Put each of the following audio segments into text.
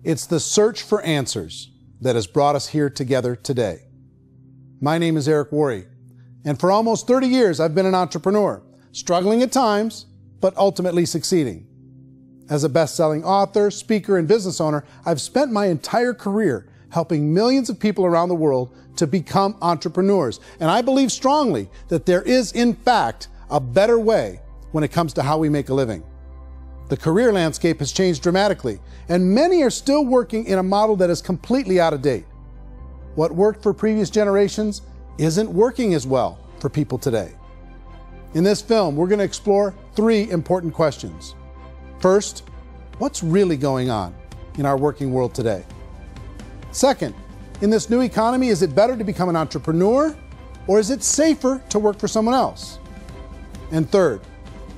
It's the search for answers that has brought us here together today. My name is Worre, and for almost 30 years I've been an entrepreneur, struggling at times, but ultimately succeeding. As a best-selling author, speaker, and business owner, I've spent my entire career helping millions of people around the world to become entrepreneurs. And I believe strongly that there is, in fact, a better way when it comes to how we make a living. The career landscape has changed dramatically, and many are still working in a model that is completely out of date. What worked for previous generations isn't working as well for people today. In this film, we're going to explore 3 important questions. First, what's really going on in our working world today? Second, in this new economy, is it better to become an entrepreneur, or is it safer to work for someone else? And third,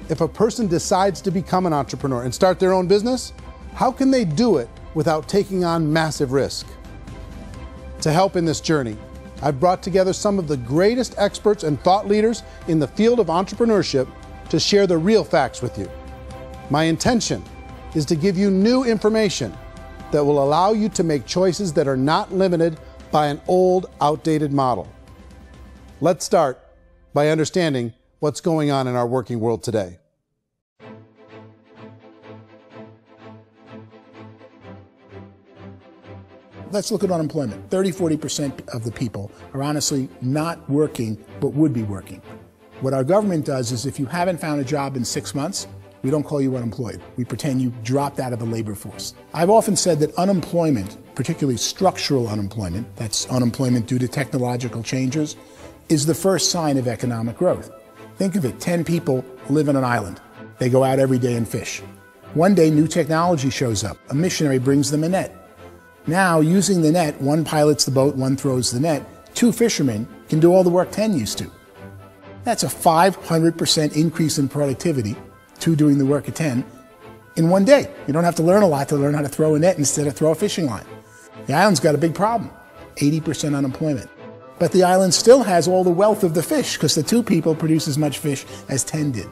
if a person decides to become an entrepreneur and start their own business, how can they do it without taking on massive risk? To help in this journey, I've brought together some of the greatest experts and thought leaders in the field of entrepreneurship to share the real facts with you. My intention is to give you new information that will allow you to make choices that are not limited by an old, outdated model. Let's start by understanding what's going on in our working world today. Let's look at unemployment. 30–40% of the people are honestly not working, but would be working. What our government does is if you haven't found a job in 6 months, we don't call you unemployed. We pretend you dropped out of the labor force. I've often said that unemployment, particularly structural unemployment, that's unemployment due to technological changes, is the first sign of economic growth. Think of it, 10 people live on an island. They go out every day and fish. One day, new technology shows up. A missionary brings them a net. Now, using the net, one pilots the boat, one throws the net. 2 fishermen can do all the work 10 used to. That's a 500% increase in productivity, 2 doing the work of 10, in one day. You don't have to learn a lot to learn how to throw a net instead of throw a fishing line. The island's got a big problem, 80% unemployment. But the island still has all the wealth of the fish because the 2 people produce as much fish as 10 did.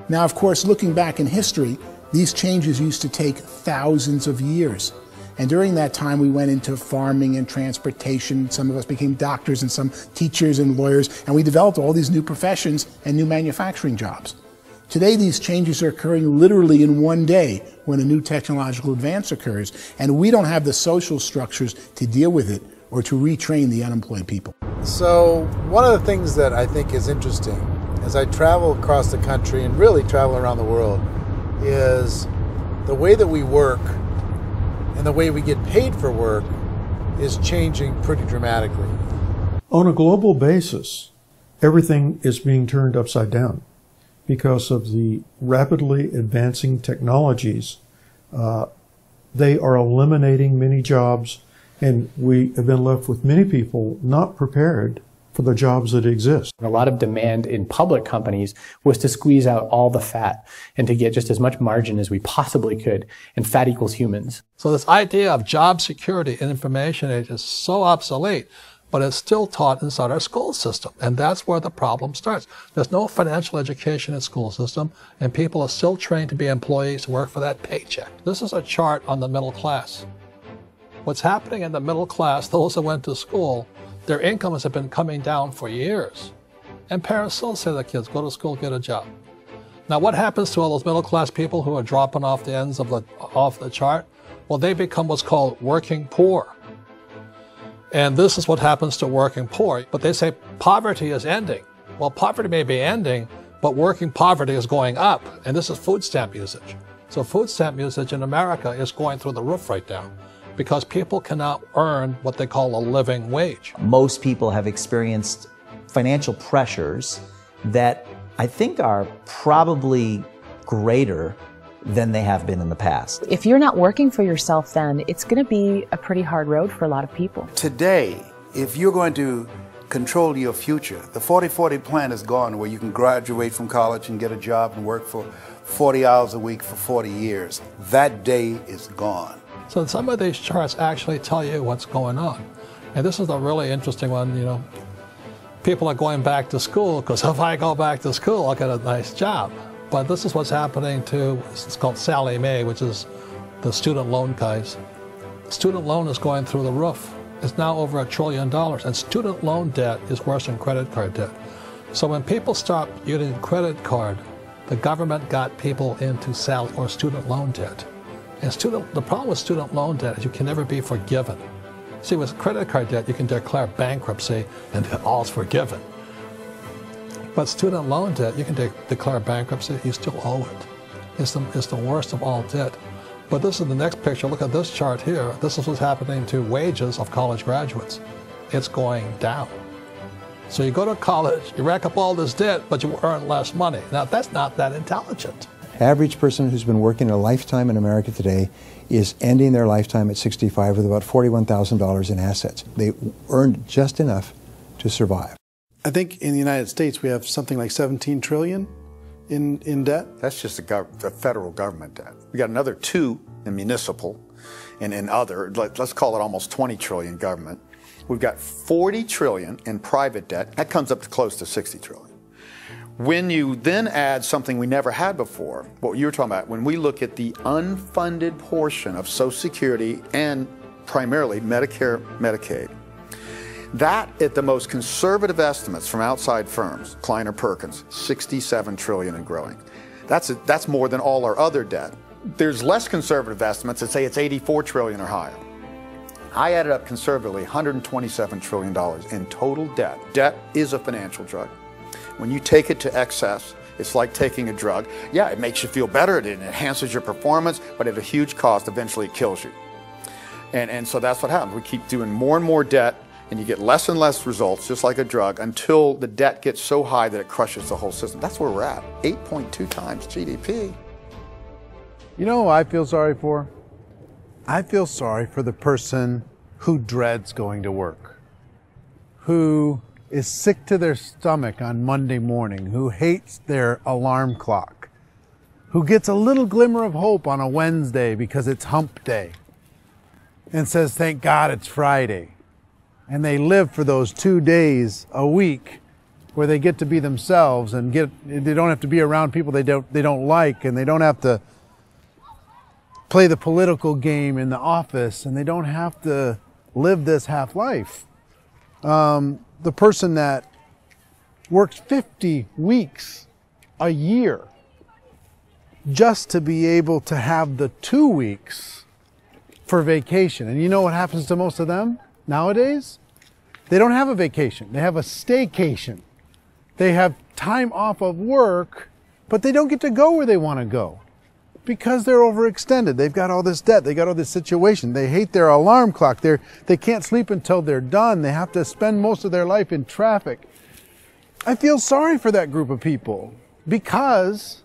Now, of course, looking back in history, these changes used to take thousands of years. And during that time, we went into farming and transportation. Some of us became doctors and some teachers and lawyers, and we developed all these new professions and new manufacturing jobs. Today, these changes are occurring literally in one day when a new technological advance occurs, and we don't have the social structures to deal with it or to retrain the unemployed people. So one of the things that I think is interesting as I travel across the country and really travel around the world is the way that we work and the way we get paid for work is changing pretty dramatically. On a global basis, everything is being turned upside down because of the rapidly advancing technologies. They are eliminating many jobs, and we have been left with many people not prepared for the jobs that exist. A lot of demand in public companies was to squeeze out all the fat and to get just as much margin as we possibly could, and fat equals humans. So this idea of job security in information age is so obsolete, but it's still taught inside our school system, and that's where the problem starts. There's no financial education in the school system, and people are still trained to be employees to work for that paycheck. This is a chart on the middle class. What's happening in the middle class, those that went to school, their incomes have been coming down for years. And parents still say to their kids, go to school, get a job. Now what happens to all those middle class people who are dropping off the ends of the chart? Well, they become what's called working poor. And this is what happens to working poor. But they say poverty is ending. Well, poverty may be ending, but working poverty is going up. And this is food stamp usage. So food stamp usage in America is going through the roof right now, because people cannot earn what they call a living wage. Most people have experienced financial pressures that I think are probably greater than they have been in the past. If you're not working for yourself, then it's going to be a pretty hard road for a lot of people. Today, if you're going to control your future, the 40-40 plan is gone, where you can graduate from college and get a job and work for 40 hours a week for 40 years. That day is gone. So some of these charts actually tell you what's going on. And this is a really interesting one, you know. People are going back to school because if I go back to school, I'll get a nice job. But this is what's happening to, it's called Sallie Mae, which is the student loan guys. student loan is going through the roof. It's now over $1 trillion, and student loan debt is worse than credit card debt. So when people stopped using credit card, the government got people into or student loan debt. And the problem with student loan debt is you can never be forgiven. See, with credit card debt, you can declare bankruptcy and all's forgiven. But student loan debt, you can declare bankruptcy, you still owe it. It's the worst of all debt. But this is the next picture. Look at this chart here. This is what's happening to wages of college graduates. It's going down. So you go to college, you rack up all this debt, but you earn less money. Now, that's not that intelligent. Average person who's been working a lifetime in America today is ending their lifetime at 65 with about $41,000 in assets. They earned just enough to survive. I think in the United States we have something like 17 trillion in debt. That's just the federal government debt. We got another 2 in municipal and in other, let's call it almost 20 trillion government. We've got 40 trillion in private debt. That comes up to close to 60 trillion. When you then add something we never had before, what you were talking about, when we look at the unfunded portion of Social Security and primarily Medicare, Medicaid, that at the most conservative estimates from outside firms, Kleiner Perkins, 67 trillion and growing. That's more than all our other debt. There's less conservative estimates that say it's 84 trillion or higher. I added up conservatively $127 trillion in total debt. Debt is a financial drug. When you take it to excess, it's like taking a drug. Yeah, it makes you feel better, it enhances your performance, but at a huge cost, eventually it kills you. And so that's what happens. We keep doing more and more debt, and you get less and less results, just like a drug, until the debt gets so high that it crushes the whole system. That's where we're at, 8.2 times GDP. You know who I feel sorry for? I feel sorry for the person who dreads going to work, who is sick to their stomach on Monday morning, who hates their alarm clock, who gets a little glimmer of hope on a Wednesday because it's hump day and says, thank God it's Friday. And they live for those 2 days a week where they get to be themselves and they don't have to be around people they don't like, and they don't have to play the political game in the office, and they don't have to live this half life. The person that works 50 weeks a year just to be able to have the 2 weeks for vacation. And you know what happens to most of them nowadays? They don't have a vacation. They have a staycation. They have time off of work, but they don't get to go where they want to go because they're overextended. They've got all this debt. They got all this situation. They hate their alarm clock. They can't sleep until they're done. They have to spend most of their life in traffic. I feel sorry for that group of people because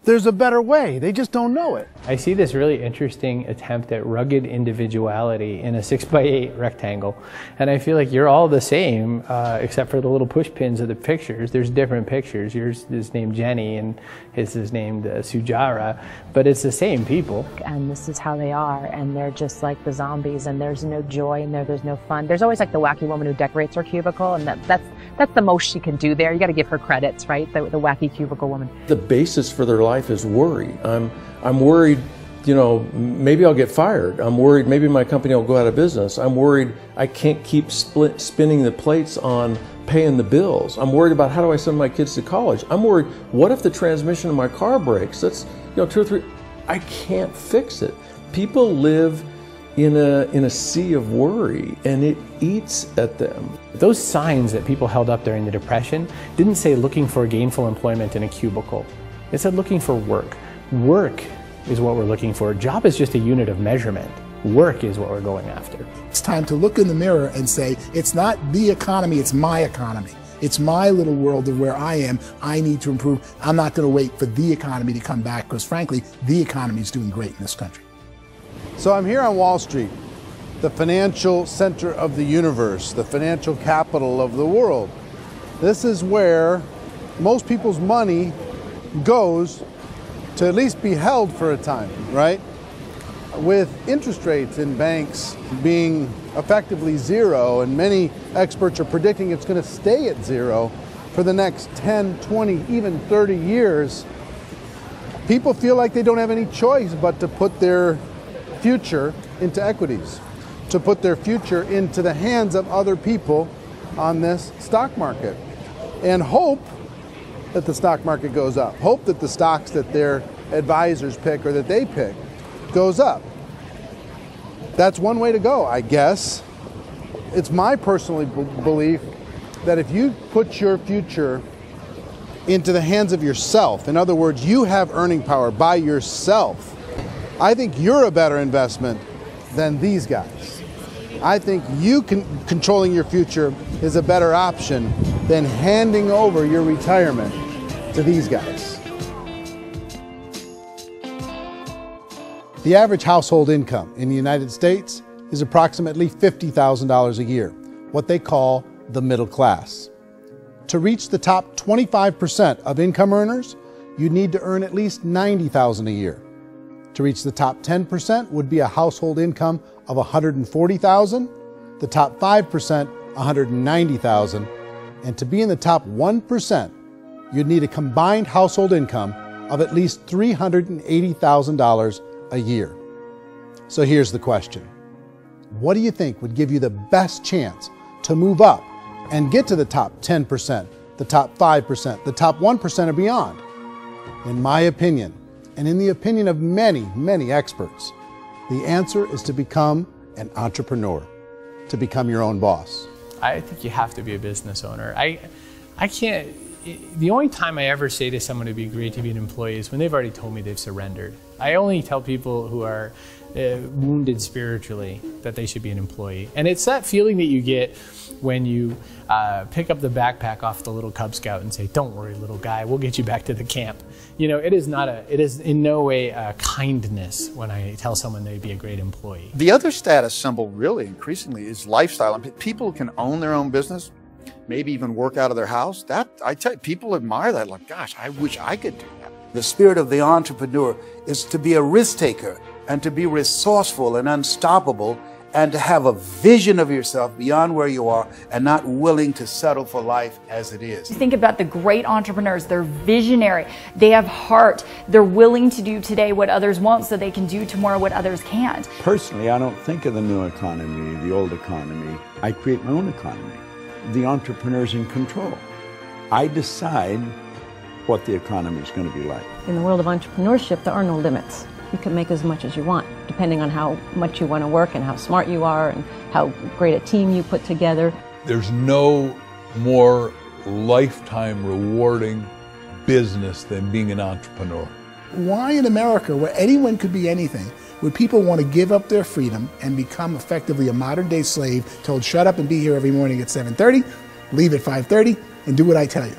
there's a better way. They just don't know it. I see this really interesting attempt at rugged individuality in a 6x8 rectangle. And I feel like you're all the same, except for the little push pins of the pictures. There's different pictures. Yours is named Jenny and his is named Sujara, but it's the same people. And this is how they are, and they're just like the zombies, and there's no joy in there, there's no fun. There's always like the wacky woman who decorates her cubicle, and that's the most she can do there. You got to give her credits, right? The wacky cubicle woman. The basis for their life is worry. I'm worried, you know, maybe I'll get fired. I'm worried maybe my company will go out of business. I'm worried I can't keep spinning the plates on paying the bills. I'm worried about how do I send my kids to college. I'm worried, what if the transmission of my car breaks? That's, you know, 2 or 3, I can't fix it. People live in a sea of worry, and it eats at them. Those signs that people held up during the Depression didn't say looking for gainful employment in a cubicle. It said looking for work. Work is what we're looking for. Job is just a unit of measurement. Work is what we're going after. It's time to look in the mirror and say, it's not the economy, it's my economy. It's my little world of where I am. I need to improve. I'm not going to wait for the economy to come back because, frankly, the economy is doing great in this country. So I'm here on Wall Street, the financial center of the universe, the financial capital of the world. This is where most people's money goes to at least be held for a time, right? With interest rates in banks being effectively zero, and many experts are predicting it's going to stay at zero for the next 10, 20, even 30 years, people feel like they don't have any choice but to put their future into equities, to put their future into the hands of other people on this stock market, and hope that the stock market goes up, hope that the stocks that their advisors pick or that they pick goes up. That's one way to go, I guess. It's my personal belief that if you put your future into the hands of yourself, in other words, you have earning power by yourself, I think you're a better investment than these guys. I think you controlling your future is a better option than handing over your retirement to these guys. The average household income in the United States is approximately $50,000 a year, what they call the middle class. To reach the top 25% of income earners, you need to earn at least $90,000 a year. To reach the top 10% would be a household income of $140,000, the top 5%, $190,000, and to be in the top 1%, you'd need a combined household income of at least $380,000 a year. So here's the question. What do you think would give you the best chance to move up and get to the top 10%, the top 5%, the top 1% or beyond? In my opinion, and in the opinion of many, many experts, the answer is to become an entrepreneur, to become your own boss. I think you have to be a business owner. I can't, the only time I ever say to someone it'd be great to be an employee is when they've already told me they've surrendered. I only tell people who are wounded spiritually that they should be an employee. And it's that feeling that you get when you pick up the backpack off the little Cub Scout and say, "Don't worry, little guy, we'll get you back to the camp." You know, it is in no way a kindness when I tell someone they'd be a great employee. The other status symbol really increasingly is lifestyle. I mean, people can own their own business, maybe even work out of their house. That, I tell you, people admire that. Like, gosh, I wish I could do that. The spirit of the entrepreneur is to be a risk taker and to be resourceful and unstoppable and to have a vision of yourself beyond where you are and not willing to settle for life as it is. Think about the great entrepreneurs. They're visionary. They have heart. They're willing to do today what others won't so they can do tomorrow what others can't. Personally, I don't think of the new economy, the old economy. I create my own economy. The entrepreneur's in control. I decide what the economy is going to be like. In the world of entrepreneurship, there are no limits. You can make as much as you want, depending on how much you want to work and how smart you are and how great a team you put together. There's no more lifetime rewarding business than being an entrepreneur. Why in America, where anyone could be anything, would people want to give up their freedom and become effectively a modern-day slave, told shut up and be here every morning at 7:30, leave at 5:30, and do what I tell you?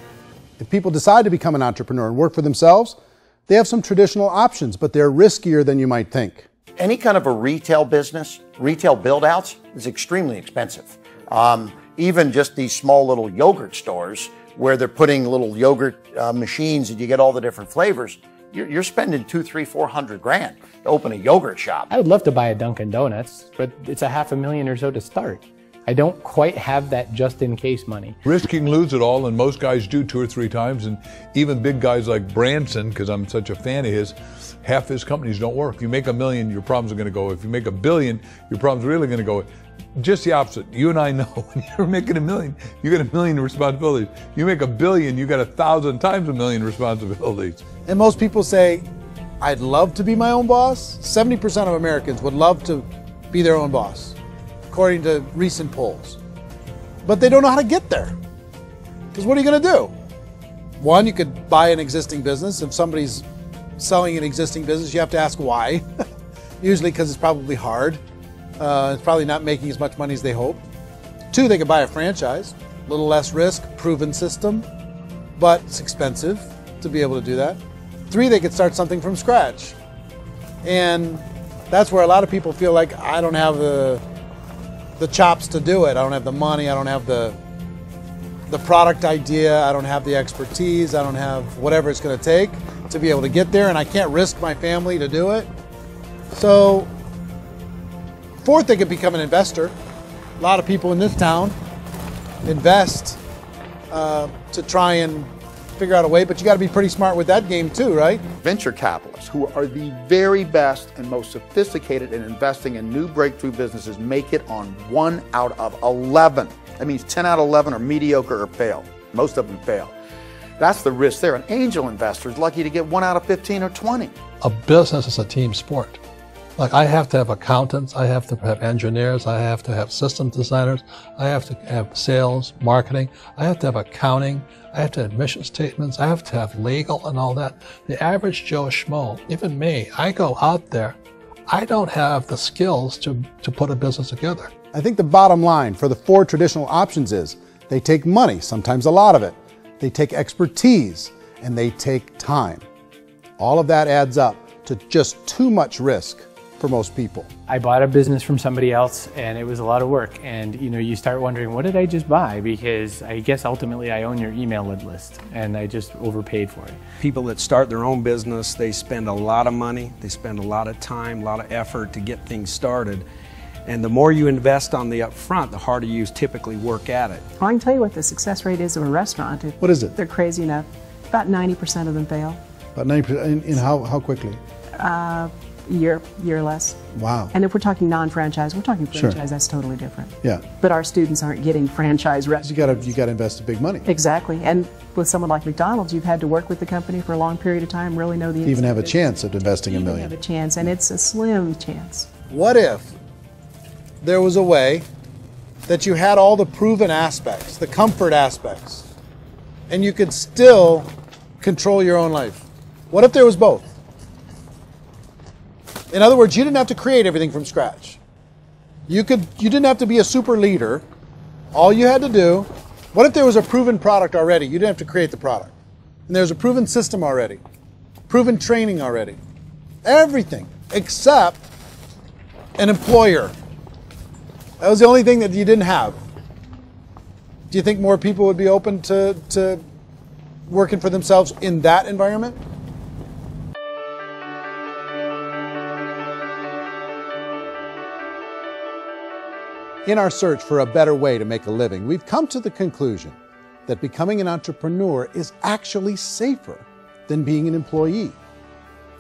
If people decide to become an entrepreneur and work for themselves, they have some traditional options, but they're riskier than you might think. Any kind of a retail business, retail build-outs, is extremely expensive. Even just these small little yogurt stores where they're putting little yogurt machines and you get all the different flavors, you're spending $200,000, $300,000, $400,000 to open a yogurt shop. I would love to buy a Dunkin' Donuts, but it's $500,000 or so to start. I don't quite have that just-in-case money. Risk you can lose it all, and most guys do 2 or 3 times, and even big guys like Branson, because I'm such a fan of his, half his companies don't work. If you make $1 million, your problems are going to go. If you make $1 billion, your problems are really going to go. Just the opposite. You and I know when you're making $1 million, you got $1 million responsibilities. You make $1 billion, you got 1,000 times $1 million responsibilities. And most people say, I'd love to be my own boss. 70% of Americans would love to be their own boss, according to recent polls. But they don't know how to get there. Because what are you going to do? One, you could buy an existing business. If somebody's selling an existing business, you have to ask why. Usually because it's probably hard. It's probably not making as much money as they hope. 2, they could buy a franchise. A little less risk, proven system, but it's expensive to be able to do that. 3, they could start something from scratch. And that's where a lot of people feel like, I don't have the chops to do it. I don't have the money. I don't have the product idea. I don't have the expertise. I don't have whatever it's going to take to be able to get there, and I can't risk my family to do it. So 4th, they could become an investor. A lot of people in this town invest to try and figure out a way, but you got to be pretty smart with that game too, right? Venture capitalists, who are the very best and most sophisticated in investing in new breakthrough businesses, make it on 1 out of 11. That means 10 out of 11 are mediocre or fail. Most of them fail. That's the risk there. An angel investor is lucky to get 1 out of 15 or 20. A business is a team sport. Like, I have to have accountants, I have to have engineers, I have to have systems designers, I have to have sales, marketing, I have to have accounting, I have to have mission statements, I have to have legal and all that. The average Joe Schmo, even me, I go out there, I don't have the skills to put a business together. I think the bottom line for the 4 traditional options is they take money, sometimes a lot of it. They take expertise, and they take time. All of that adds up to just too much risk for most people. I bought a business from somebody else and it was a lot of work, and you start wondering, what did I just buy? Because I guess ultimately I own your email list and I just overpaid for it. People that start their own business, they spend a lot of money, they spend a lot of time, a lot of effort to get things started. And the more you invest on the upfront, the harder you typically work at it. Well, I can tell you what the success rate is of a restaurant. What is it? They're crazy enough. About 90% of them fail. About 90%, in how quickly? Year or less. Wow. And if we're talking non-franchise, we're talking franchise, Sure. That's totally different. Yeah. But our students aren't getting franchise restaurants. You got to invest the big money. Exactly. And with someone like McDonald's, you've had to work with the company for a long period of time, really know the You even have a business. chance at investing $1 million. Have a chance, and it's a slim chance. What if there was a way that you had all the proven aspects, the comfort aspects, and you could still control your own life? What if there was both? In other words, you didn't have to create everything from scratch. You didn't have to be a super leader. All you had to do, what if there was a proven product already? You didn't have to create the product. And there's a proven system already, proven training already. Everything except an employer. That was the only thing that you didn't have. Do you think more people would be open to working for themselves in that environment? In our search for a better way to make a living, we've come to the conclusion that becoming an entrepreneur is actually safer than being an employee.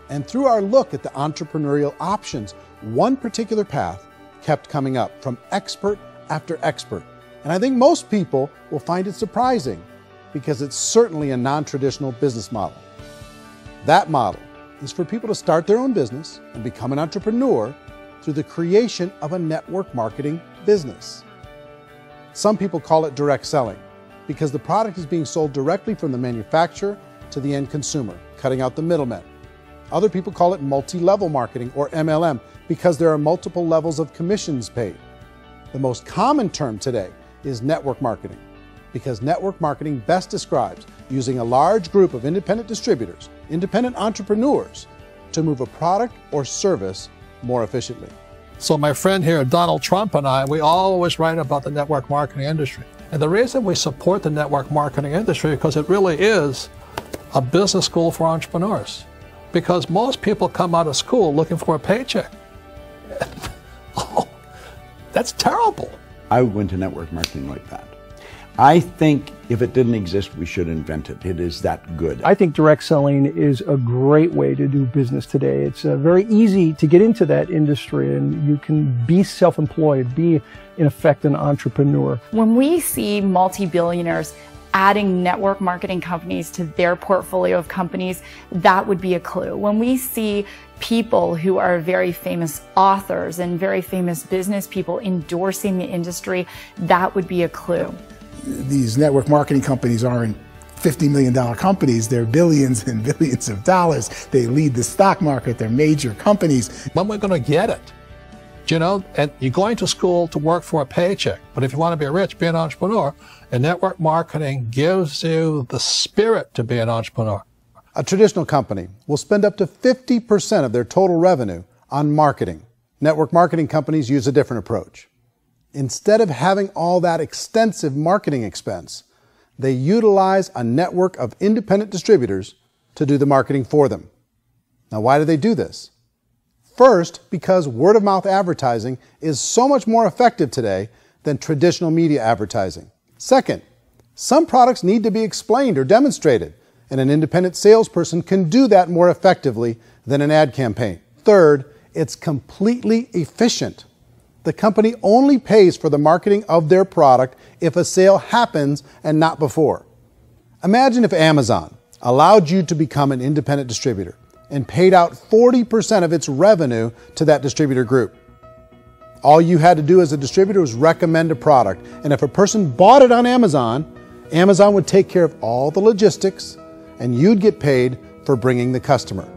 And through our look at the entrepreneurial options, one particular path kept coming up from expert after expert. And I think most people will find it surprising because it's certainly a non-traditional business model. That model is for people to start their own business and become an entrepreneur through the creation of a network marketing business. Some people call it direct selling because the product is being sold directly from the manufacturer to the end consumer, cutting out the middlemen. Other people call it multi-level marketing, or MLM, because there are multiple levels of commissions paid. The most common term today is network marketing, because network marketing best describes using a large group of independent distributors, independent entrepreneurs, to move a product or service more efficiently. So my friend here, Donald Trump, and I, we always write about the network marketing industry. And the reason we support the network marketing industry is because it really is a business school for entrepreneurs. Because most people come out of school looking for a paycheck. Oh, that's terrible. I would go into network marketing like that. I think if it didn't exist, we should invent it. It is that good. I think direct selling is a great way to do business today. It's very easy to get into that industry, and you can be self-employed, be, in effect, an entrepreneur. When we see multi-billionaires adding network marketing companies to their portfolio of companies, that would be a clue. When we see people who are very famous authors and very famous business people endorsing the industry, that would be a clue. These network marketing companies aren't $50 million companies. They're billions and billions of dollars. They lead the stock market. They're major companies. When we're going to get it? You know, and you're going to school to work for a paycheck. But if you want to be rich, be an entrepreneur. And network marketing gives you the spirit to be an entrepreneur. A traditional company will spend up to 50% of their total revenue on marketing. Network marketing companies use a different approach. Instead of having all that extensive marketing expense, they utilize a network of independent distributors to do the marketing for them. Now, why do they do this? First, because word-of-mouth advertising is so much more effective today than traditional media advertising. Second, some products need to be explained or demonstrated and an independent salesperson can do that more effectively than an ad campaign. Third, it's completely efficient. The company only pays for the marketing of their product if a sale happens and not before. Imagine if Amazon allowed you to become an independent distributor and paid out 40% of its revenue to that distributor group. All you had to do as a distributor was recommend a product, and if a person bought it on Amazon, Amazon would take care of all the logistics and you'd get paid for bringing the customer.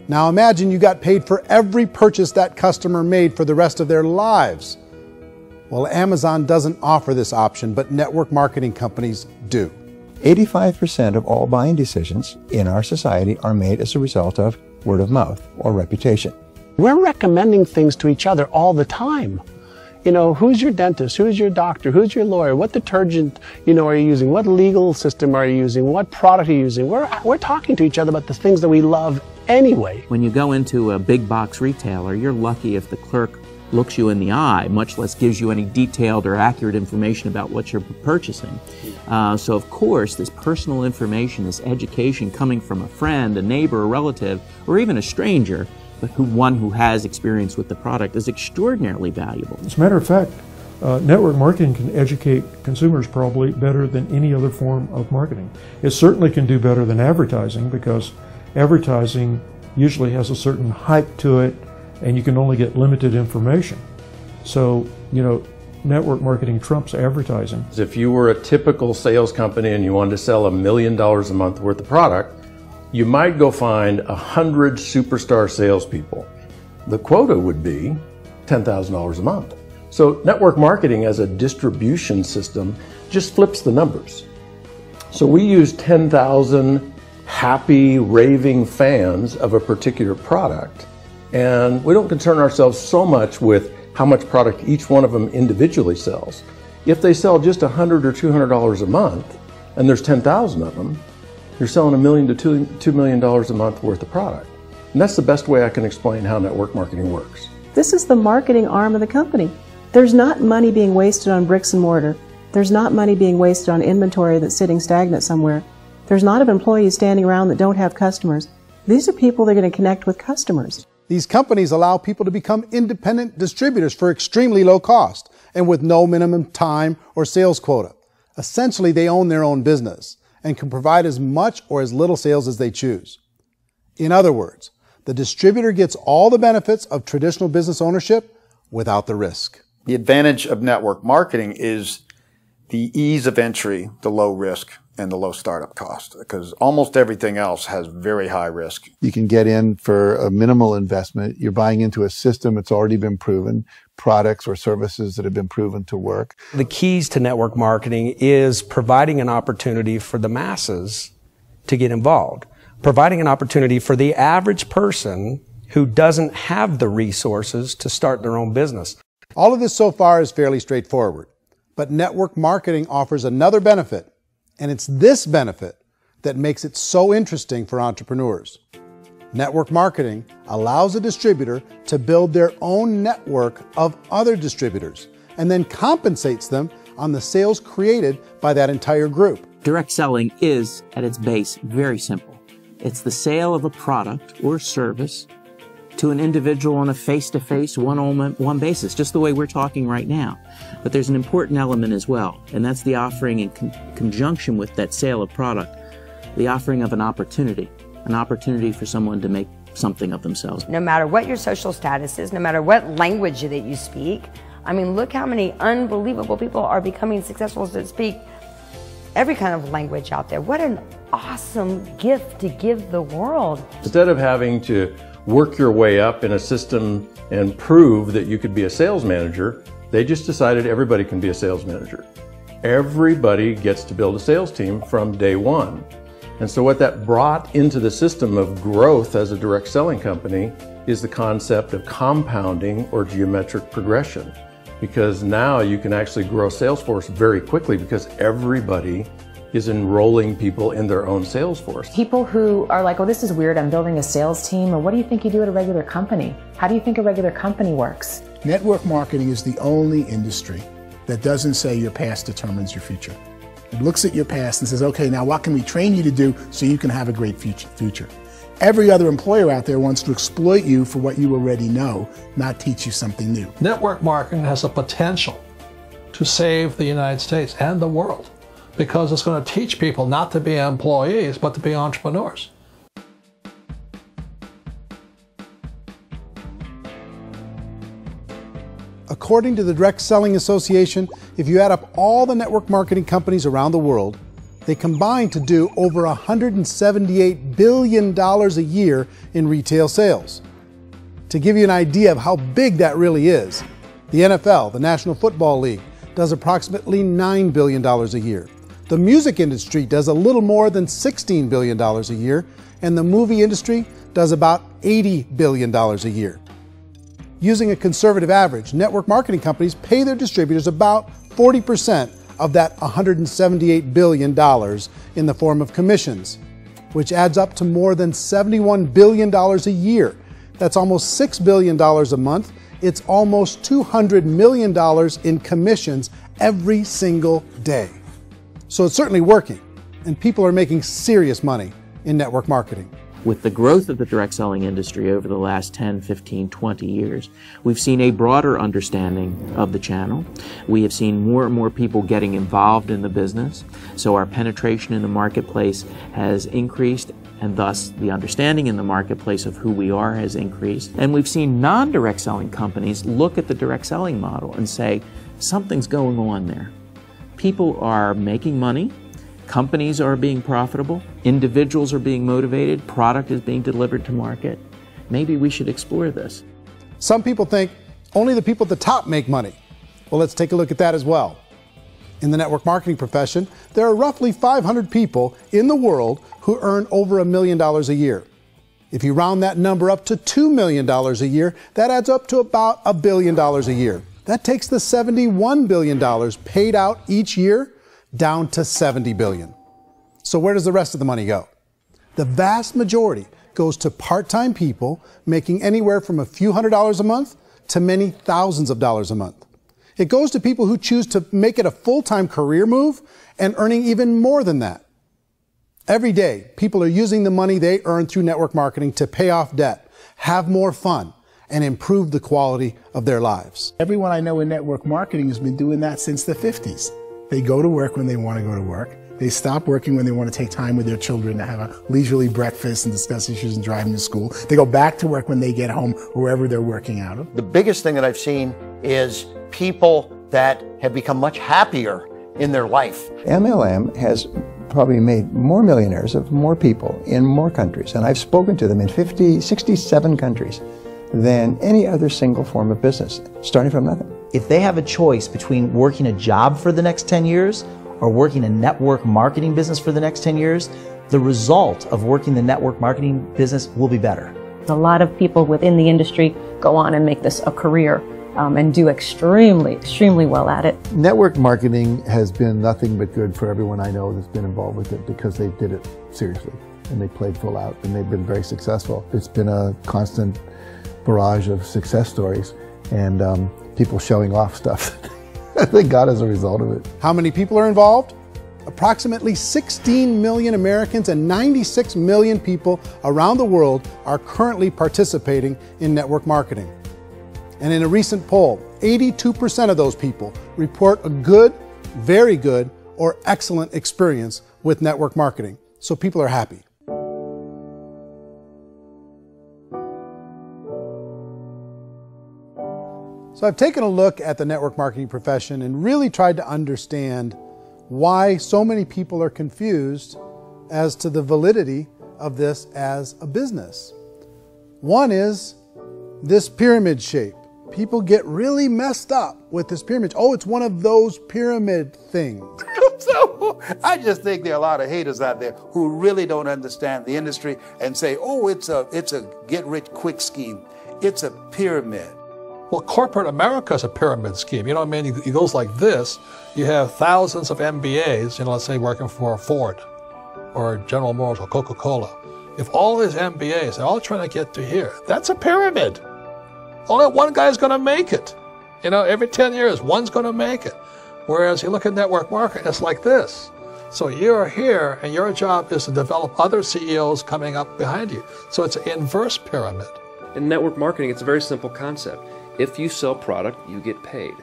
Now imagine you got paid for every purchase that customer made for the rest of their lives. Well, Amazon doesn't offer this option, but network marketing companies do. 85% of all buying decisions in our society are made as a result of word of mouth or reputation. We're recommending things to each other all the time. You know, who's your dentist? Who's your doctor? Who's your lawyer? What detergent, are you using? What legal system are you using? What product are you using? We're talking to each other about the things that we love anyway. When you go into a big box retailer, you're lucky if the clerk looks you in the eye, much less gives you any detailed or accurate information about what you're purchasing. So of course, this personal information, this education coming from a friend, a neighbor, a relative, or even a stranger, but one who has experience with the product is extraordinarily valuable. As a matter of fact, network marketing can educate consumers probably better than any other form of marketing. It certainly can do better than advertising, because advertising usually has a certain hype to it and you can only get limited information. So, network marketing trumps advertising. If you were a typical sales company and you wanted to sell $1 million a month worth of product, you might go find 100 superstar salespeople. The quota would be $10,000 a month. So network marketing as a distribution system just flips the numbers. So we use 10,000 happy, raving fans of a particular product, and we don't concern ourselves so much with how much product each one of them individually sells. If they sell just $100 or $200 a month, and there's 10,000 of them, you're selling $1 million to $2 million a month worth of product. And that's the best way I can explain how network marketing works. This is the marketing arm of the company. There's not money being wasted on bricks and mortar. There's not money being wasted on inventory that's sitting stagnant somewhere. There's not of employees standing around that don't have customers. These are people that are going to connect with customers. These companies allow people to become independent distributors for extremely low cost and with no minimum time or sales quota. Essentially, they own their own business and can provide as much or as little sales as they choose. In other words, the distributor gets all the benefits of traditional business ownership without the risk. The advantage of network marketing is the ease of entry, the low risk, and the low startup cost, because almost everything else has very high risk. You can get in for a minimal investment. You're buying into a system that's already been proven, products or services that have been proven to work. The keys to network marketing is providing an opportunity for the masses to get involved, providing an opportunity for the average person who doesn't have the resources to start their own business. All of this so far is fairly straightforward, but network marketing offers another benefit, and it's this benefit that makes it so interesting for entrepreneurs. Network marketing allows a distributor to build their own network of other distributors and then compensates them on the sales created by that entire group. Direct selling is, at its base, very simple. It's the sale of a product or service to an individual on a face-to-face, one-on-one basis, just the way we're talking right now. But there's an important element as well, and that's the offering in conjunction with that sale of product, the offering of an opportunity for someone to make something of themselves. No matter what your social status is, no matter what language that you speak, I mean, look how many unbelievable people are becoming successful that speak every kind of language out there. What an awesome gift to give the world. Instead of having to work your way up in a system and prove that you could be a sales manager, they just decided everybody can be a sales manager. Everybody gets to build a sales team from day one. And so what that brought into the system of growth as a direct selling company is the concept of compounding or geometric progression. Because now you can actually grow a sales force very quickly because everybody is enrolling people in their own sales force. People who are like, oh, this is weird, I'm building a sales team, or what do you think you do at a regular company? How do you think a regular company works? Network marketing is the only industry that doesn't say your past determines your future. It looks at your past and says, okay, now what can we train you to do so you can have a great future? Every other employer out there wants to exploit you for what you already know, not teach you something new. Network marketing has the potential to save the United States and the world because it's going to teach people not to be employees, but to be entrepreneurs. According to the Direct Selling Association, if you add up all the network marketing companies around the world, they combine to do over $178 billion a year in retail sales. To give you an idea of how big that really is, the NFL, the National Football League, does approximately $9 billion a year. The music industry does a little more than $16 billion a year, and the movie industry does about $80 billion a year. Using a conservative average, network marketing companies pay their distributors about 40% of that $178 billion in the form of commissions, which adds up to more than $71 billion a year. That's almost $6 billion a month. It's almost $200 million in commissions every single day. So it's certainly working, and people are making serious money in network marketing. With the growth of the direct selling industry over the last 10, 15, 20 years, we've seen a broader understanding of the channel. We have seen more and more people getting involved in the business, so our penetration in the marketplace has increased, and thus the understanding in the marketplace of who we are has increased. And we've seen non-direct selling companies look at the direct selling model and say, something's going on there. People are making money. Companies are being profitable, individuals are being motivated, product is being delivered to market. Maybe we should explore this. Some people think only the people at the top make money. Well, let's take a look at that as well. In the network marketing profession, there are roughly 500 people in the world who earn over $1 million a year. If you round that number up to $2 million a year, that adds up to about $1 billion a year. That takes the $71 billion paid out each year down to $70 billion. So where does the rest of the money go? The vast majority goes to part-time people making anywhere from a few $100s a month to many thousands of dollars a month. It goes to people who choose to make it a full-time career move and earning even more than that. Every day, people are using the money they earn through network marketing to pay off debt, have more fun, and improve the quality of their lives. Everyone I know in network marketing has been doing that since the 50s. They go to work when they want to go to work. They stop working when they want to take time with their children to have a leisurely breakfast and discuss issues and drive them to school. They go back to work when they get home, wherever they're working out of. The biggest thing that I've seen is people that have become much happier in their life. MLM has probably made more millionaires of more people in more countries, and I've spoken to them in 67 countries than any other single form of business, starting from nothing. If they have a choice between working a job for the next 10 years or working a network marketing business for the next 10 years, the result of working the network marketing business will be better. A lot of people within the industry go on and make this a career and do extremely well at it. Network marketing has been nothing but good for everyone I know that's been involved with it because they did it seriously and they played full out and they've been very successful. It's been a constant barrage of success stories and people showing off stuff that they got as a result of it. How many people are involved? Approximately 16 million Americans and 96 million people around the world are currently participating in network marketing. And in a recent poll, 82% of those people report a good, very good, or excellent experience with network marketing. So people are happy. So I've taken a look at the network marketing profession and really tried to understand why so many people are confused as to the validity of this as a business. One is this pyramid shape. People get really messed up with this pyramid. Oh, it's one of those pyramid things. So I just think there are a lot of haters out there who really don't understand the industry and say, oh, it's a get-rich-quick scheme. It's a pyramid. Well, corporate America is a pyramid scheme. You know what I mean? It goes like this. You have thousands of MBAs, let's say working for Ford or General Motors or Coca-Cola. If all these MBAs are all trying to get to here, that's a pyramid. Only one guy's going to make it. Every 10 years, one's going to make it. Whereas you look at network marketing, it's like this. So you're here, and your job is to develop other CEOs coming up behind you. So it's an inverse pyramid. In network marketing, it's a very simple concept. If you sell product, you get paid.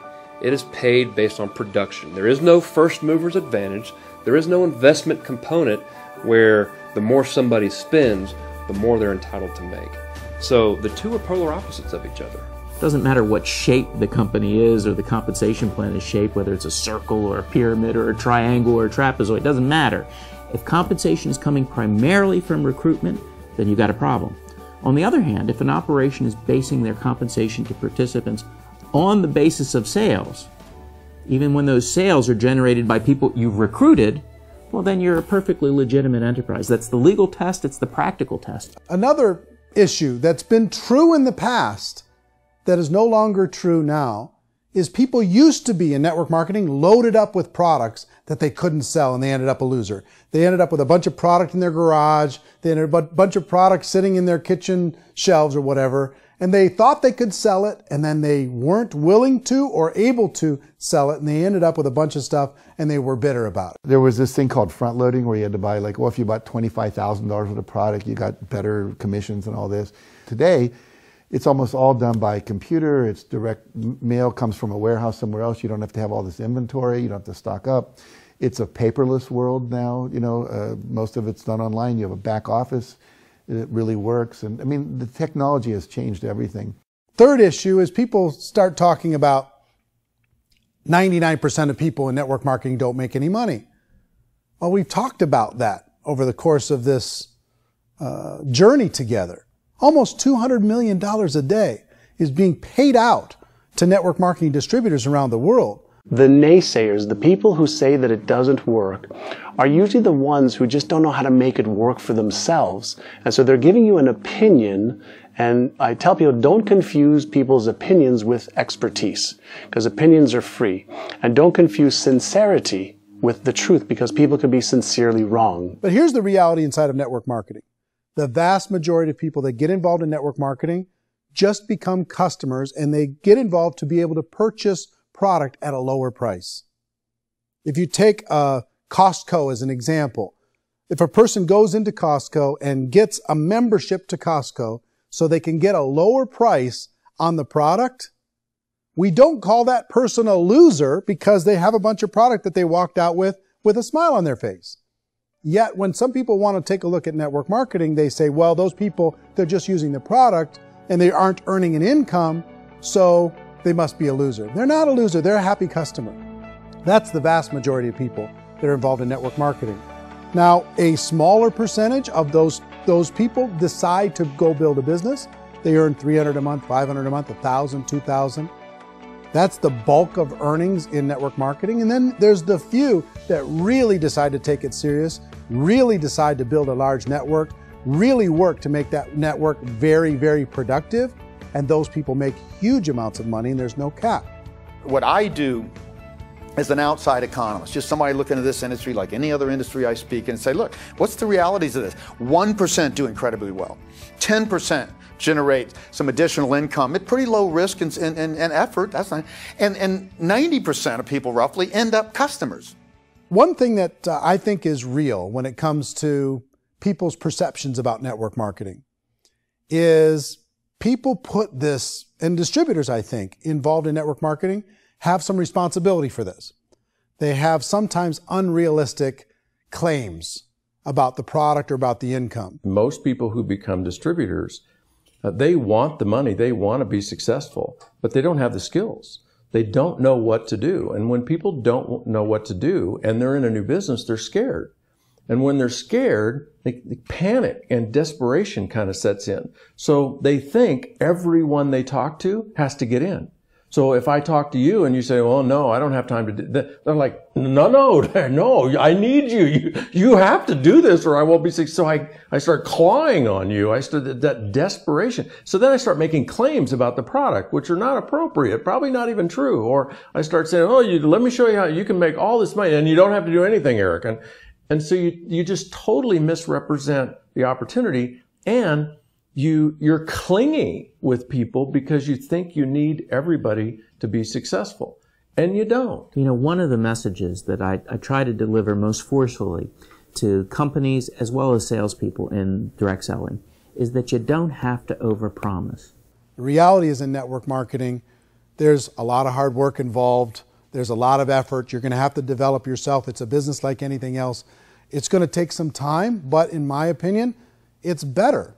It is paid based on production. There is no first mover's advantage. There is no investment component where the more somebody spends, the more they're entitled to make. So the two are polar opposites of each other. Doesn't matter what shape the company is or the compensation plan is shaped, whether it's a circle or a pyramid or a triangle or a trapezoid, it doesn't matter. If compensation is coming primarily from recruitment, then you've got a problem. On the other hand, if an operation is basing their compensation to participants on the basis of sales, even when those sales are generated by people you've recruited, well, then you're a perfectly legitimate enterprise. That's the legal test, it's the practical test. Another issue that's been true in the past that is no longer true now is people used to be in network marketing loaded up with products that they couldn't sell, and they ended up a loser. They ended up with a bunch of product in their garage. They ended up with a bunch of products sitting in their kitchen shelves or whatever, and they thought they could sell it, and then they weren't willing to or able to sell it, and they ended up with a bunch of stuff, and they were bitter about it. There was this thing called front loading where you had to buy, like, well, if you bought $25,000 worth of product, you got better commissions and all this. Today, it's almost all done by computer. It's direct mail, comes from a warehouse somewhere else. You don't have to have all this inventory. You don't have to stock up. It's a paperless world now. You know, most of it's done online. You have a back office. It really works. And I mean, the technology has changed everything. Third issue is people start talking about 99% of people in network marketing don't make any money. Well, we've talked about that over the course of this journey together. Almost $200 million a day is being paid out to network marketing distributors around the world. The naysayers, the people who say that it doesn't work, are usually the ones who just don't know how to make it work for themselves. And so they're giving you an opinion, and I tell people, don't confuse people's opinions with expertise, because opinions are free. And don't confuse sincerity with the truth, because people can be sincerely wrong. But here's the reality inside of network marketing. The vast majority of people that get involved in network marketing just become customers, and they get involved to be able to purchase product at a lower price. If you take Costco as an example, if a person goes into Costco and gets a membership to Costco so they can get a lower price on the product, we don't call that person a loser because they have a bunch of product that they walked out with a smile on their face. Yet when some people want to take a look at network marketing, they say, well, those people, they're just using the product and they aren't earning an income, so they must be a loser. They're not a loser, they're a happy customer. That's the vast majority of people that are involved in network marketing. Now, a smaller percentage of those people decide to go build a business. They earn $300 a month, $500 a month, $1,000, $2,000. That's the bulk of earnings in network marketing. And then there's the few that really decide to take it serious, really decide to build a large network, really work to make that network very, very productive. And those people make huge amounts of money, and there's no cap. What I do as an outside economist, just somebody looking at this industry like any other industry I speak in, and say, look, what's the realities of this? 1% do incredibly well. 10% generate some additional income at pretty low risk and effort. That's not, and 90% of people roughly end up customers. One thing that I think is real when it comes to people's perceptions about network marketing is people put this, and distributors, I think, involved in network marketing have some responsibility for this. They have sometimes unrealistic claims about the product or about the income. Most people who become distributors, they want the money, they want to be successful, but they don't have the skills. They don't know what to do. And when people don't know what to do and they're in a new business, they're scared. And when they're scared, they panic and desperation kind of sets in. So they think everyone they talk to has to get in. So if I talk to you and you say, well, no, I don't have time to do that, they're like, no, I need you. You have to do this or I won't be successful. So I start clawing on you. I start that desperation. So then I start making claims about the product, which are not appropriate, probably not even true. Or I start saying, oh, let me show you how you can make all this money and you don't have to do anything, Eric. And so you just totally misrepresent the opportunity, and you're clingy with people because you think you need everybody to be successful. And you don't. You know, one of the messages that I try to deliver most forcefully to companies as well as salespeople in direct selling is that you don't have to overpromise. The reality is in network marketing, there's a lot of hard work involved. There's a lot of effort. You're going to have to develop yourself. It's a business like anything else. It's going to take some time, but in my opinion, it's better.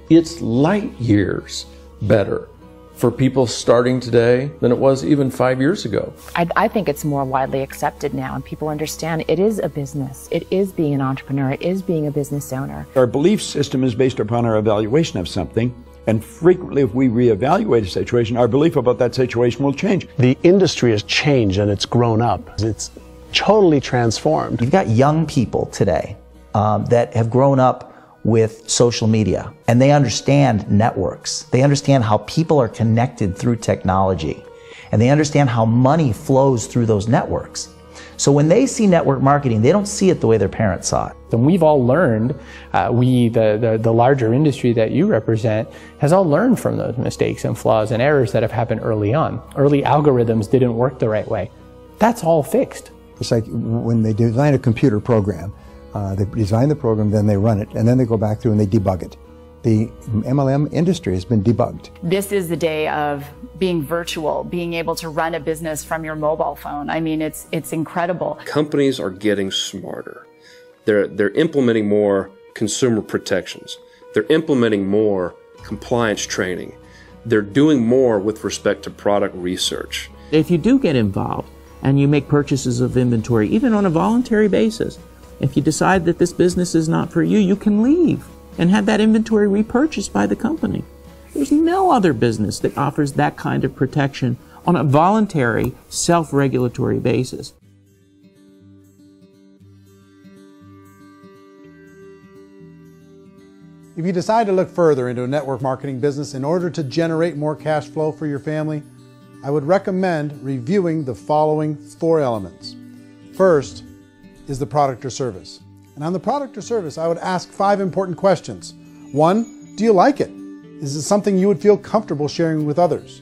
It's light years better for people starting today than it was even 5 years ago. I think it's more widely accepted now, and people understand it is a business. It is being an entrepreneur. It is being a business owner. Our belief system is based upon our evaluation of something, and frequently if we reevaluate a situation, our belief about that situation will change. The industry has changed and it's grown up. It's totally transformed. You've got young people today that have grown up with social media, and they understand networks. They understand how people are connected through technology, and they understand how money flows through those networks. So when they see network marketing, they don't see it the way their parents saw it. And we've all learned, the larger industry that you represent, has all learned from those mistakes and flaws and errors that have happened early on. Early algorithms didn't work the right way. That's all fixed. It's like when they design a computer program, they design the program, then they run it, and then they go back through and they debug it. The MLM industry has been debugged. This is the day of being virtual, being able to run a business from your mobile phone. I mean, it's incredible. Companies are getting smarter. They're implementing more consumer protections. They're implementing more compliance training. They're doing more with respect to product research. If you do get involved and you make purchases of inventory, even on a voluntary basis, if you decide that this business is not for you, you can leave and have that inventory repurchased by the company. There's no other business that offers that kind of protection on a voluntary, self-regulatory basis. If you decide to look further into a network marketing business in order to generate more cash flow for your family, I would recommend reviewing the following 4 elements. First is the product or service. And on the product or service, I would ask 5 important questions. 1, do you like it? Is it something you would feel comfortable sharing with others?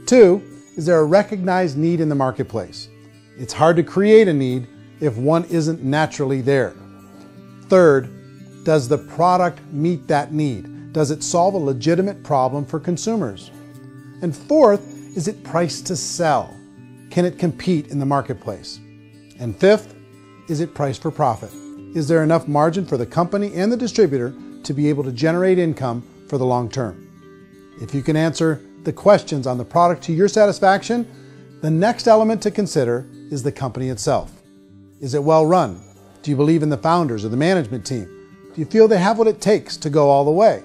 2, is there a recognized need in the marketplace? It's hard to create a need if one isn't naturally there. 3rd, does the product meet that need? Does it solve a legitimate problem for consumers? And 4th, is it priced to sell? Can it compete in the marketplace? And 5th, is it priced for profit? Is there enough margin for the company and the distributor to be able to generate income for the long term? If you can answer the questions on the product to your satisfaction, the next element to consider is the company itself. Is it well run? Do you believe in the founders or the management team? Do you feel they have what it takes to go all the way?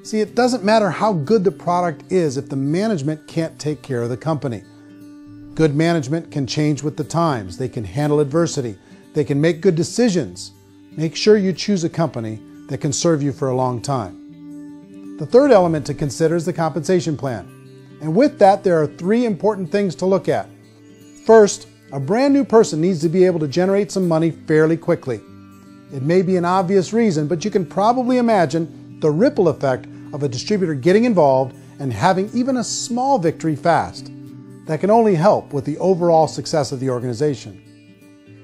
See, it doesn't matter how good the product is if the management can't take care of the company. Good management can change with the times. They can handle adversity. They can make good decisions. Make sure you choose a company that can serve you for a long time. The 3rd element to consider is the compensation plan. And with that, there are 3 important things to look at. First, a brand new person needs to be able to generate some money fairly quickly. It may be an obvious reason, but you can probably imagine the ripple effect of a distributor getting involved and having even a small victory fast. That can only help with the overall success of the organization.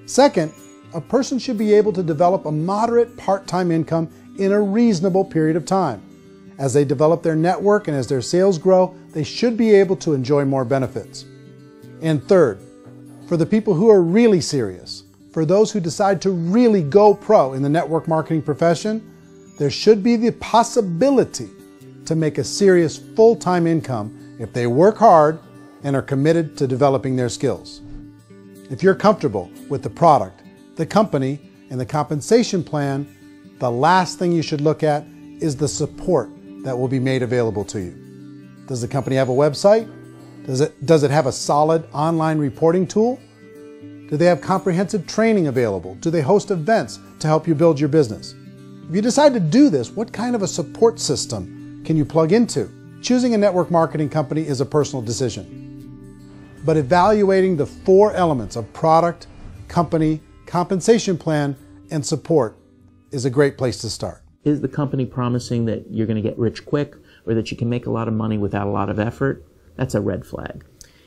Second, a person should be able to develop a moderate part-time income in a reasonable period of time. As they develop their network and as their sales grow, they should be able to enjoy more benefits. And third, for the people who are really serious, for those who decide to really go pro in the network marketing profession, there should be the possibility to make a serious full-time income if they work hard and are committed to developing their skills. If you're comfortable with the product, the company, and the compensation plan, the last thing you should look at is the support that will be made available to you. Does the company have a website? Does it have a solid online reporting tool? Do they have comprehensive training available? Do they host events to help you build your business? If you decide to do this, what kind of a support system can you plug into? Choosing a network marketing company is a personal decision. But evaluating the 4 elements of product, company, compensation plan, and support is a great place to start. Is the company promising that you're going to get rich quick or that you can make a lot of money without a lot of effort? That's a red flag.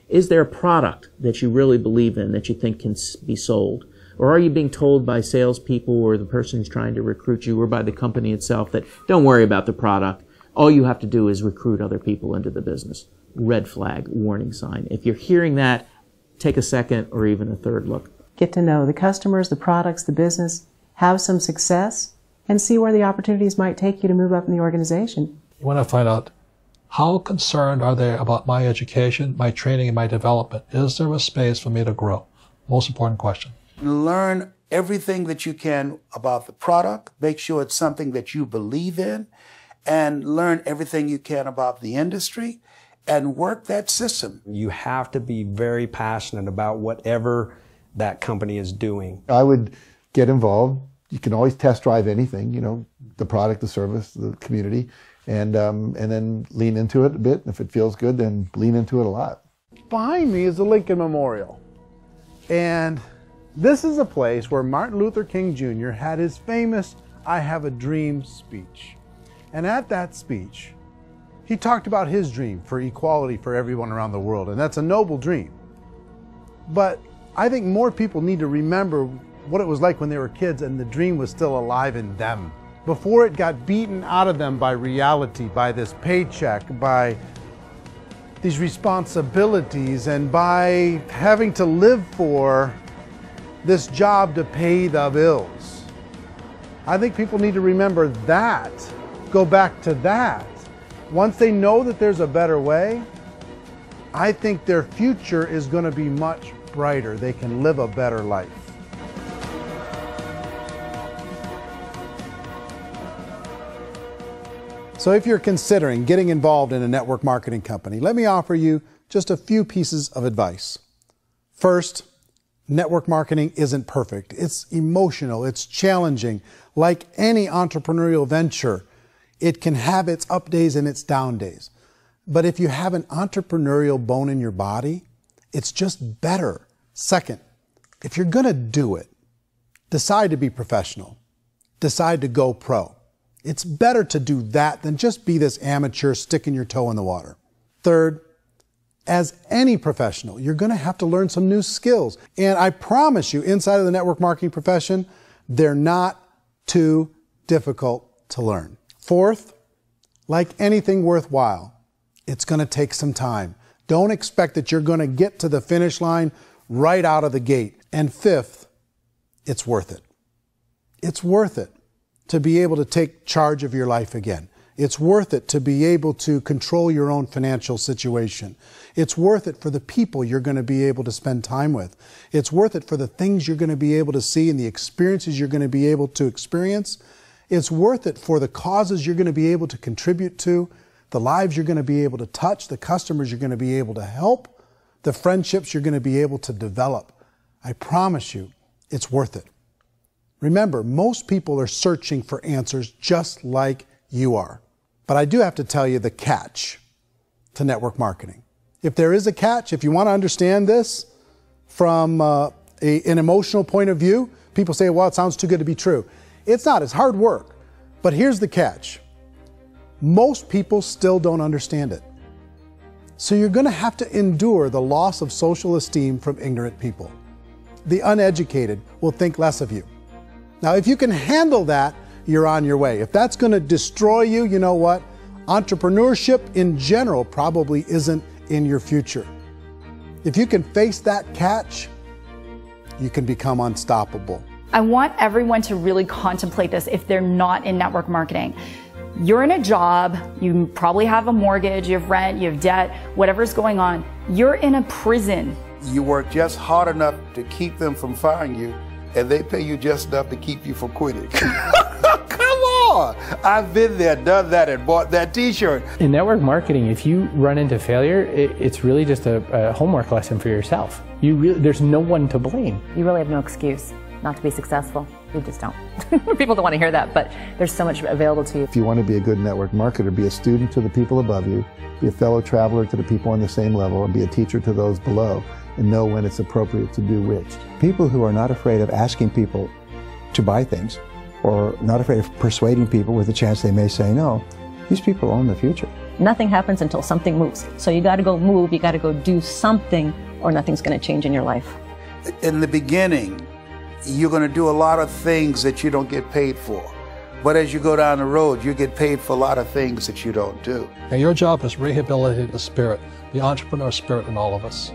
Is there a product that you really believe in that you think can be sold? Or are you being told by salespeople or the person who's trying to recruit you or by the company itself that don't worry about the product, all you have to do is recruit other people into the business? Red flag, warning sign. If you're hearing that, take a second or even a third look. Get to know the customers, the products, the business, have some success, and see where the opportunities might take you to move up in the organization. You want to find out, how concerned are they about my education, my training, and my development? Is there a space for me to grow? Most important question. Learn everything that you can about the product. Make sure it's something that you believe in, and learn everything you can about the industry and work that system. You have to be very passionate about whatever that company is doing. I would get involved. You can always test drive anything, you know, the product, the service, the community, and then lean into it a bit. If it feels good, then lean into it a lot. Behind me is the Lincoln Memorial. And this is a place where Martin Luther King Jr. had his famous "I Have a Dream" speech. And at that speech, he talked about his dream for equality for everyone around the world, and that's a noble dream. But I think more people need to remember what it was like when they were kids and the dream was still alive in them, before it got beaten out of them by reality, by this paycheck, by these responsibilities, and by having to live for this job to pay the bills. I think people need to remember that, go back to that. Once they know that there's a better way, I think their future is going to be much brighter. They can live a better life. So if you're considering getting involved in a network marketing company, let me offer you just a few pieces of advice. First, network marketing isn't perfect. It's emotional, it's challenging. Like any entrepreneurial venture, it can have its up days and its down days. But if you have an entrepreneurial bone in your body, it's just better. Second, if you're going to do it, decide to be professional. Decide to go pro. It's better to do that than just be this amateur sticking your toe in the water. Third, as any professional, you're going to have to learn some new skills. And I promise you, inside of the network marketing profession, they're not too difficult to learn. Fourth, like anything worthwhile, it's going to take some time. Don't expect that you're going to get to the finish line right out of the gate. And fifth, it's worth it. It's worth it to be able to take charge of your life again. It's worth it to be able to control your own financial situation. It's worth it for the people you're going to be able to spend time with. It's worth it for the things you're going to be able to see and the experiences you're going to be able to experience. It's worth it for the causes you're going to be able to contribute to, the lives you're going to be able to touch, the customers you're going to be able to help, the friendships you're going to be able to develop. I promise you, it's worth it. Remember, most people are searching for answers just like you are. But I do have to tell you the catch to network marketing. If there is a catch, if you want to understand this from an emotional point of view, people say, well, it sounds too good to be true. It's not. It's hard work. But here's the catch. Most people still don't understand it. So you're going to have to endure the loss of social esteem from ignorant people. The uneducated will think less of you. Now, if you can handle that, you're on your way. If that's going to destroy you, you know what? Entrepreneurship in general probably isn't in your future. If you can face that catch, you can become unstoppable. I want everyone to really contemplate this if they're not in network marketing. You're in a job, you probably have a mortgage, you have rent, you have debt, whatever's going on. You're in a prison. You work just hard enough to keep them from firing you, and they pay you just enough to keep you from quitting. Come on! I've been there, done that, and bought that t-shirt. In network marketing, if you run into failure, it's really just a homework lesson for yourself. There's no one to blame. You really have no excuse not to be successful. You just don't. People don't want to hear that, but there's so much available to you. If you want to be a good network marketer, be a student to the people above you, be a fellow traveler to the people on the same level, and be a teacher to those below, and know when it's appropriate to do which. People who are not afraid of asking people to buy things or not afraid of persuading people with the chance they may say no. These people own the future. Nothing happens until something moves. So you got to go move, you got to go do something, or nothing's going to change in your life. In the beginning, you're going to do a lot of things that you don't get paid for. But as you go down the road, you get paid for a lot of things that you don't do. And your job is rehabilitate the spirit, the entrepreneur spirit in all of us.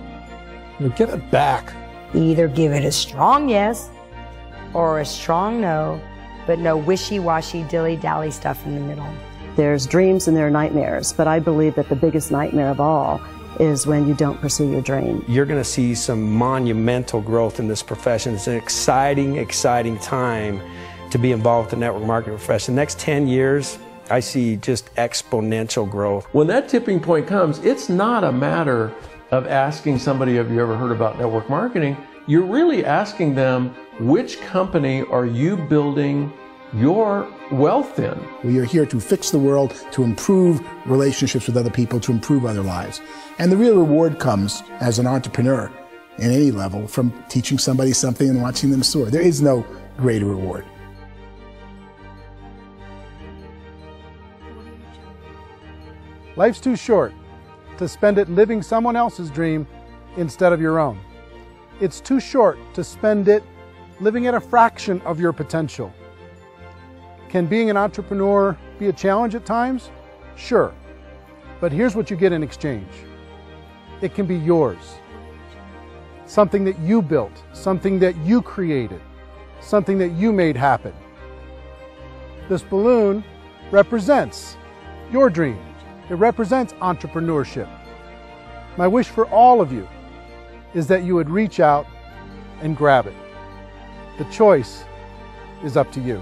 You give it back. Either give it a strong yes or a strong no, but no wishy-washy, dilly-dally stuff in the middle. There's dreams and there are nightmares, but I believe that the biggest nightmare of all is when you don't pursue your dream. You're going to see some monumental growth in this profession. It's an exciting, exciting time to be involved with the network marketing profession. The next 10 years, I see just exponential growth. When that tipping point comes, it's not a matter of asking somebody, have you ever heard about network marketing? You're really asking them, which company are you building your wealth in? We are here to fix the world, to improve relationships with other people, to improve other lives. And the real reward comes as an entrepreneur in any level from teaching somebody something and watching them soar. There is no greater reward. Life's too short to spend it living someone else's dream instead of your own. It's too short to spend it living at a fraction of your potential. Can being an entrepreneur be a challenge at times? Sure. But here's what you get in exchange. It can be yours. Something that you built, something that you created, something that you made happen. This balloon represents your dream. It represents entrepreneurship. My wish for all of you is that you would reach out and grab it. The choice is up to you.